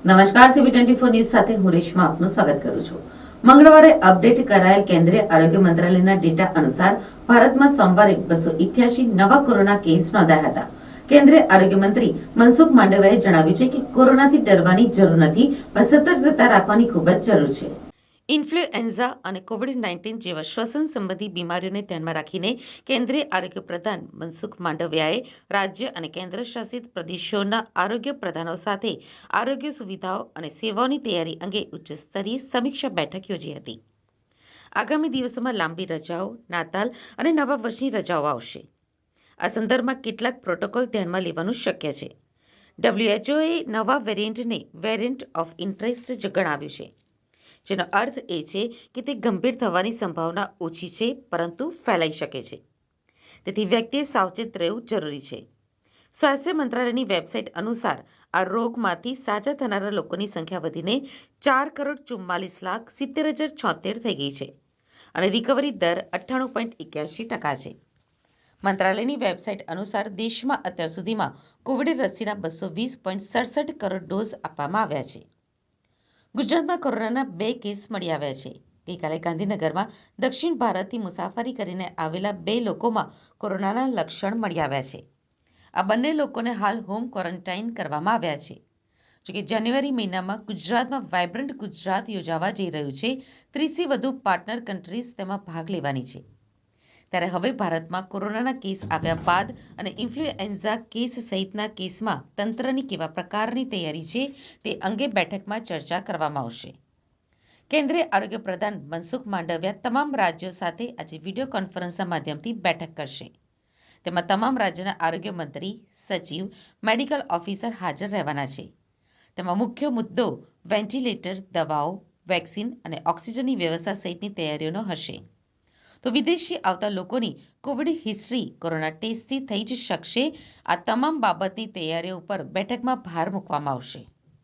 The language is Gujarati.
નમસ્કાર, CB24 ન્યૂઝ સાથે હું રેશમા આપનું સ્વાગત કરું છું. મંગળવારે અપડેટ કરાયેલ કેન્દ્રીય આરોગ્ય મંત્રાલયના ડેટા અનુસાર ભારતમાં સોમવારે 288 નવા કોરોના કેસ નોંધાયા હતા. કેન્દ્રીય આરોગ્ય મંત્રી મનસુખ માંડવિયાએ જણાવ્યું છે કે કોરોનાથી ડરવાની જરૂર નથી, પણ સતર્કતા રાખવાની ખૂબ જ જરૂર છે. ઇન્ફ્લુએન્ઝા અને કોવિડ-19 જેવા શ્વસન સંબંધી બીમારીઓને ધ્યાનમાં રાખીને કેન્દ્રીય આરોગ્ય પ્રધાન મનસુખ માંડવિયાએ રાજ્ય અને કેન્દ્ર શાસિત પ્રદેશોના આરોગ્ય પ્રધાનો સાથે આરોગ્ય સુવિધાઓ અને સેવાઓની તૈયારી અંગે ઉચ્ચસ્તરીય સમીક્ષા બેઠક યોજી હતી. આગામી દિવસોમાં લાંબી રજાઓ, નાતાલ અને નવા વર્ષની રજાઓ આવશે. આ સંદર્ભમાં કેટલાક પ્રોટોકોલ ધ્યાનમાં લેવાનું શક્ય છે. WHOએ નવા વેરિયન્ટને વેરિયન્ટ ઓફ ઇન્ટરેસ્ટ ગણાવ્યું છે, જેનો અર્થ એ છે કે તે ગંભીર થવાની સંભાવના ઓછી છે પરંતુ ફેલાઈ શકે છે. તેથી વ્યક્તિએ સાવચેત રહેવું જરૂરી છે. સ્વાસ્થ્ય મંત્રાલયની વેબસાઇટ અનુસાર આ રોગમાંથી સાજા થનારા લોકોની સંખ્યા વધીને 4,44,70,076 થઈ ગઈ છે અને રિકવરી દર 98.81% છે. મંત્રાલયની વેબસાઇટ અનુસાર દેશમાં અત્યાર સુધીમાં કોવિડ રસીના 220.67 કરોડ ડોઝ આપવામાં આવ્યા છે. ગુજરાતમાં કોરોનાના 2 કેસ મળી આવ્યા છે. ગઈકાલે ગાંધીનગરમાં દક્ષિણ ભારતથી મુસાફરી કરીને આવેલા 2 લોકોમાં કોરોનાના લક્ષણ મળી આવ્યા છે. આ બંને લોકોને હાલ હોમ ક્વોરન્ટાઇન કરવામાં આવ્યા છે. જોકે જાન્યુઆરી મહિનામાં ગુજરાતમાં વાયબ્રન્ટ ગુજરાત યોજાવા જઈ રહ્યું છે. 30થી વધુ પાર્ટનર કન્ટ્રીઝ તેમાં ભાગ લેવાની છે. ત્યારે હવે ભારતમાં કોરોનાના કેસ આવ્યા બાદ અને ઇન્ફ્લુએન્ઝા કેસ સહિતના કેસમાં તંત્રની કેવા પ્રકારની તૈયારી છે તે અંગે બેઠકમાં ચર્ચા કરવામાં આવશે. કેન્દ્રીય આરોગ્ય પ્રધાન મનસુખ માંડવિયા તમામ રાજ્યો સાથે આજે વિડીયો કોન્ફરન્સના માધ્યમથી બેઠક કરશે. તેમાં તમામ રાજ્યના આરોગ્ય મંત્રી, સચિવ, મેડિકલ ઓફિસર હાજર રહેવાના છે. તેમાં મુખ્ય મુદ્દો વેન્ટિલેટર, દવાઓ, વેક્સિન અને ઓક્સિજનની વ્યવસ્થા સહિતની તૈયારીઓનો હશે. તો વિદેશથી આવતા લોકોની કોવિડ હિસ્ટ્રી કોરોના ટેસ્ટથી થઈ જ શકશે. આ તમામ બાબતની તૈયારીઓ ઉપર બેઠકમાં ભાર મૂકવામાં આવશે.